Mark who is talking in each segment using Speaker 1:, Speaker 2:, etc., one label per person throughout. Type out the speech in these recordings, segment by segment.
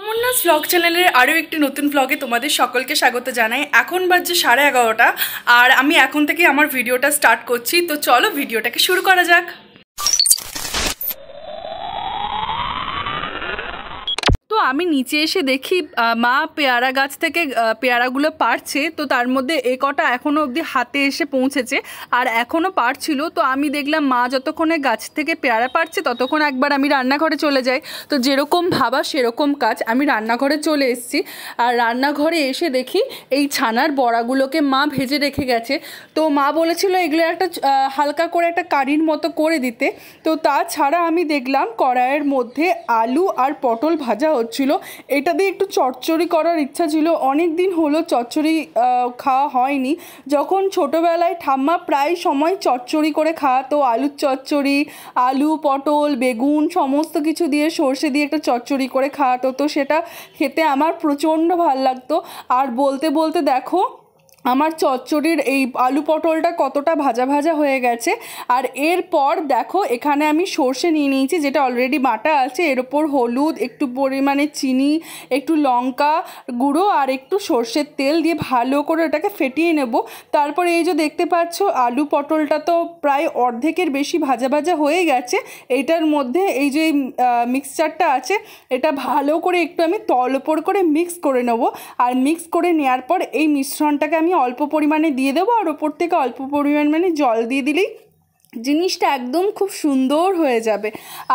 Speaker 1: Amarnath blog চ্যানেলের আরও একটি নতুন ব্লগে তোমাদের সকলকে স্বাগত জানাই। এখন বাজছে 11:30 আর আমি এখন থেকে আমার ভিডিওটা স্টার্ট করছি। তো চলো ভিডিওটাকে শুরু করা যাক। তো আমি নিচে এসে দেখি মা পেয়ারা গাছ থেকে পেয়ারাগুলো পাড়ছে। তো তার মধ্যে এ কটা এখনও অবধি হাতে এসে পৌঁছেছে আর এখনও পাড়ছিল। তো আমি দেখলাম মা যতক্ষণে গাছ থেকে পেয়ারা পাড়ছে ততক্ষণ একবার আমি রান্নাঘরে চলে যাই। তো যেরকম ভাবা সেরকম কাজ, আমি রান্নাঘরে চলে এসেছি। আর রান্নাঘরে এসে দেখি এই ছানার বড়াগুলোকে মা ভেজে রেখে গেছে। তো মা বলেছিল এগুলো একটা হালকা করে একটা কারির মতো করে দিতে। তো তাছাড়া আমি দেখলাম কড়াইয়ের মধ্যে আলু আর পটল ভাজা হচ্ছিল। এটা দিয়ে একটু চচ্চড়ি করার ইচ্ছা ছিল, অনেক দিন হলো চচ্চড়ি খাওয়া হয়নি। যখন ছোটোবেলায় ঠাম্মা প্রায় সময় চচ্চড়ি করে খাওয়াতো, আলুর চচ্চড়ি, আলু পটল বেগুন সমস্ত কিছু দিয়ে সর্ষে দিয়ে একটা চচ্চড়ি করে খাওয়াতো। তো সেটা খেতে আমার প্রচণ্ড ভালো লাগতো। আর বলতে বলতে দেখো আমার চচ্চড়ির এই আলু পটলটা কতটা ভাজা ভাজা হয়ে গেছে। আর এরপর দেখো এখানে আমি সর্ষে নিয়ে নিয়েছি যেটা অলরেডি বাটা আছে। এর ওপর হলুদ, একটু পরিমাণে চিনি, একটু লঙ্কা গুঁড়ো আর একটু সর্ষের তেল দিয়ে ভালো করে ওটাকে ফেটিয়ে নেব। তারপরে এই যে দেখতে পাচ্ছ আলু পটলটা তো প্রায় অর্ধেকের বেশি ভাজা ভাজা হয়ে গেছে। এইটার মধ্যে এই যে মিক্সচারটা আছে এটা ভালো করে একটু আমি তল ওপর করে মিক্স করে নেব। আর মিক্স করে নেওয়ার পর এই মিশ্রণটাকে আমি অল্প পরিমাণে দিয়ে দেবো আর ওপর থেকে অল্প পরিমাণে জল দিয়ে দিলেই জিনিসটা একদম খুব সুন্দর হয়ে যাবে।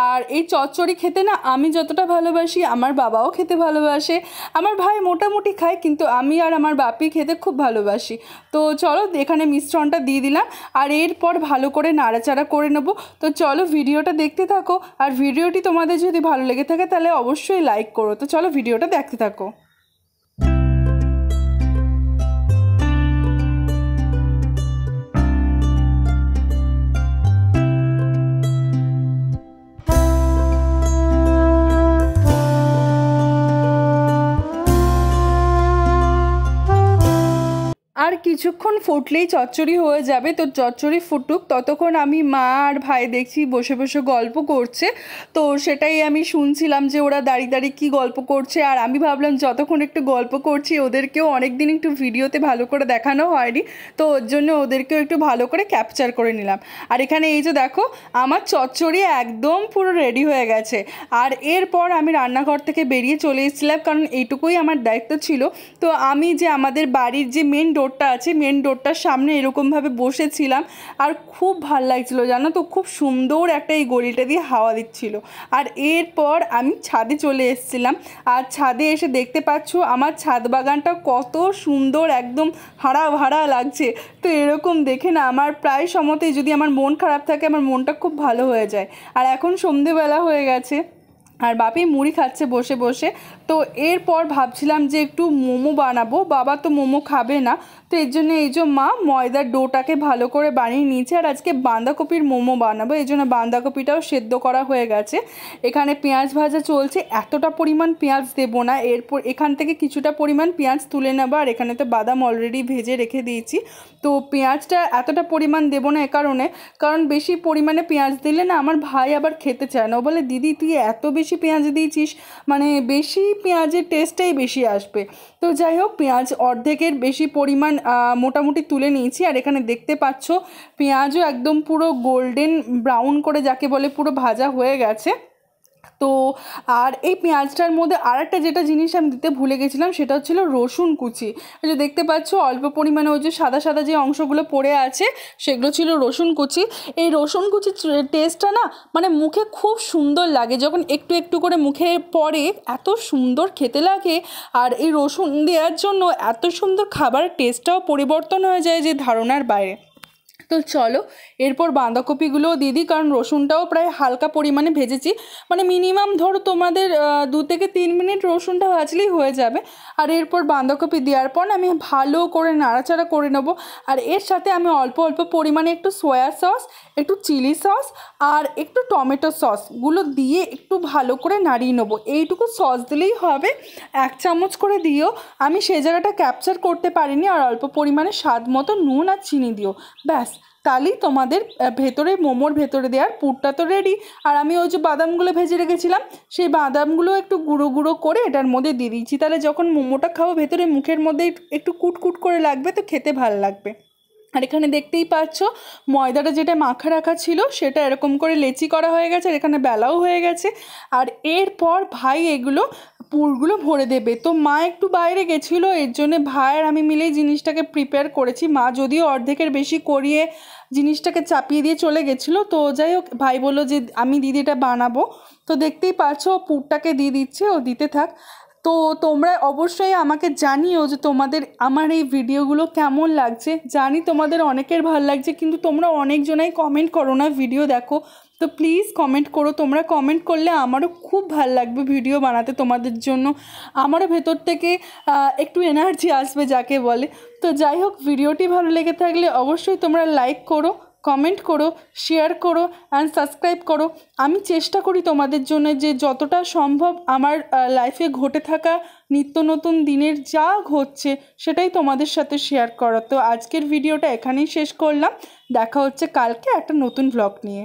Speaker 1: আর এই চচ্চড়ি খেতে না আমি যতটা ভালোবাসি আমার বাবাও খেতে ভালোবাসে, আমার ভাই মোটামুটি খায়, কিন্তু আমি আর আমার বাপি খেতে খুব ভালোবাসি। তো চলো এখানে মিশ্রণটা দিয়ে দিলাম আর এরপর ভালো করে নাড়াচাড়া করে নেব। তো চলো ভিডিওটা দেখতে থাকো। আর ভিডিওটি তোমাদের যদি ভালো লেগে থাকে তাহলে অবশ্যই লাইক করো। তো চলো ভিডিওটা দেখতে থাকো। আর কিছুক্ষণ ফুটলেই চচ্চড়ি হয়ে যাবে। তো চচ্চড়ি ফুটুক ততক্ষণ আমি মা আর ভাই দেখছি বসে বসে গল্প করছে। তো সেটাই আমি শুনছিলাম যে ওরা দাঁড়িয়ে দাঁড়িয়ে কী গল্প করছে। আর আমি ভাবলাম যতক্ষণ একটু গল্প করছি ওদেরকেও অনেক দিন একটু ভিডিওতে ভালো করে দেখানো হয়নি, তো ওর জন্য ওদেরকেও একটু ভালো করে ক্যাপচার করে নিলাম। আর এখানে এই যে দেখো আমার চচ্চড়ি একদম পুরো রেডি হয়ে গেছে। আর এরপর আমি রান্নাঘর থেকে বেরিয়ে চলে এসেছিলাম, কারণ এইটুকুই আমার দায়িত্ব ছিল। তো আমি যে আমাদের বাড়ির যে মেন ডোরটা আছে মেন ডোরটার সামনে এরকমভাবে বসেছিলাম আর খুব ভাল লাগছিলো জানো তো, খুব সুন্দর একটা এই গলিটা দিয়ে হাওয়া দিচ্ছিল। আর এরপর আমি ছাদে চলে এসেছিলাম। আর ছাদে এসে দেখতে পাচ্ছ আমার ছাদ বাগানটা কত সুন্দর, একদম হারা ভাড়া লাগছে। তো এরকম দেখে না আমার প্রায় সময়তেই যদি আমার মন খারাপ থাকে আমার মনটা খুব ভালো হয়ে যায়। আর এখন সন্ধেবেলা হয়ে গেছে আর বাপি মুড়ি খাচ্ছে বসে বসে। তো এরপর ভাবছিলাম যে একটু মোমো বানাবো, বাবা তো মোমো খাবে না। তো এর জন্য এই যে মা ময়দার ডোটাকে ভালো করে বানিয়ে নিয়েছে। আর আজকে বাঁধাকপির মোমো বানাবো, এই জন্য বাঁধাকপিটাও সেদ্ধ করা হয়ে গেছে। এখানে পেঁয়াজ ভাজা চলছে, এতটা পরিমাণ পেঁয়াজ দেবো না, এরপর এখান থেকে কিছুটা পরিমাণ পেঁয়াজ তুলে নেবো। আর এখানে তো বাদাম অলরেডি ভেজে রেখে দিয়েছি। তো পেঁয়াজটা এতটা পরিমাণ দেবো না কারণ বেশি পরিমাণে পেঁয়াজ দিলে না আমার ভাই আবার খেতে চায় না। ও বলে দিদি তুই এত বেশি পেঁয়াজ দিয়েছিস, মানে বেশি পেঁয়াজের টেস্টটাই বেশি আসবে। তো যাই হোক পেঁয়াজ অর্ধেকের বেশি পরিমাণ মোটামুটি তুলে নিয়েছি। আর এখানে দেখতে পাচ্ছ পেঁয়াজও একদম পুরো গোল্ডেন ব্রাউন করে যাকে বলে পুরো ভাজা হয়ে গেছে। তো আর এই পেঁয়াজটার মধ্যে আর একটা যেটা জিনিস আমি দিতে ভুলে গেছিলাম সেটা হচ্ছিলো রসুন কুচি। এই যে দেখতে পাচ্ছ অল্প পরিমাণে ওই যে সাদা সাদা যে অংশগুলো পড়ে আছে সেগুলো ছিল রসুন কুচি। এই রসুন কুচির টেস্টটা না মানে মুখে খুব সুন্দর লাগে, যখন একটু একটু করে মুখে পড়ে এত সুন্দর খেতে লাগে। আর এই রসুন দেওয়ার জন্য এত সুন্দর খাবারের টেস্টটাও পরিবর্তন হয়ে যায় যে ধারণার বাইরে। তো চলো এরপর বাঁধাকপিগুলোও দিয়ে দিই, কারণ রসুনটাও প্রায় হালকা পরিমাণে ভেজেছি, মানে মিনিমাম ধরো তোমাদের 2 থেকে 3 মিনিট রসুনটা ভাজলেই হয়ে যাবে। আর এরপর বাঁধাকপি দেওয়ার পর আমি ভালো করে নাড়াচাড়া করে নেবো। আর এর সাথে আমি অল্প অল্প পরিমাণে একটু সয়া সস, একটু চিলি সস আর একটু টমেটো সসগুলো দিয়ে একটু ভালো করে নাড়িয়ে নেবো। এইটুকু সস দিলেই হবে, 1 চামচ করে দিও। আমি সেই জায়গাটা ক্যাপচার করতে পারিনি। আর অল্প পরিমাণে স্বাদ মতো নুন আর চিনি দিও, ব্যাস তাহলেই তোমাদের ভেতরে মোমোর ভেতরে দেওয়ার পুরটা তো রেডি। আর আমি ওই যে বাদামগুলো ভেজে রেখেছিলাম সেই বাদামগুলো একটু গুঁড়ো গুঁড়ো করে এটার মধ্যে দিয়ে দিচ্ছি, তাহলে যখন মোমোটা খাবো ভেতরে মুখের মধ্যে একটু কুটকুট করে লাগবে, তো খেতে ভালো লাগবে। আর এখানে দেখতেই পাচ্ছ ময়দাটা যেটা মাখা রাখা ছিল সেটা এরকম করে লেচি করা হয়ে গেছে, আর এখানে বেলাও হয়ে গেছে। আর এরপর ভাই এগুলো পুরগুলো ভরে দেবে। তো মা একটু বাইরে গেছিলো, এর জন্যে ভাই আর আমি মিলেই জিনিসটাকে প্রিপেয়ার করেছি। মা যদিও অর্ধেকের বেশি করিয়ে জিনিসটাকে চাপিয়ে দিয়ে চলে গেছিলো, তো যাই হোক ভাই বললো যে আমি দিদিটা বানাবো। তো দেখতেই পাচ্ছ পুরটাকে দিয়ে দিচ্ছে, ও দিতে থাক। তো তোমরা অবশ্যই আমাকে জানিও যে তোমাদের আমার এই ভিডিওগুলো কেমন লাগছে। জানি তোমাদের অনেকের ভালো লাগছে, কিন্তু তোমরা অনেকজনাই কমেন্ট করো না ভিডিও দেখো। তো প্লিজ কমেন্ট করো, তোমরা কমেন্ট করলে আমারও খুব ভালো লাগবে ভিডিও বানাতে তোমাদের জন্য। আমারও ভেতর থেকে একটু এনার্জি আসবে যাকে বলে। তো যাই হোক, ভিডিওটি ভালো লেগে থাকলে অবশ্যই তোমরা লাইক করো, কমেন্ট করো, শেয়ার করো অ্যান্ড সাবস্ক্রাইব করো। আমি চেষ্টা করি তোমাদের জন্য যে যতটা সম্ভব আমার লাইফে ঘটে থাকা নিত্য নতুন দিনের যা ঘটছে সেটাই তোমাদের সাথে শেয়ার করা। তো আজকের ভিডিওটা এখানেই শেষ করলাম, দেখা হচ্ছে কালকে একটা নতুন ভ্লগ নিয়ে।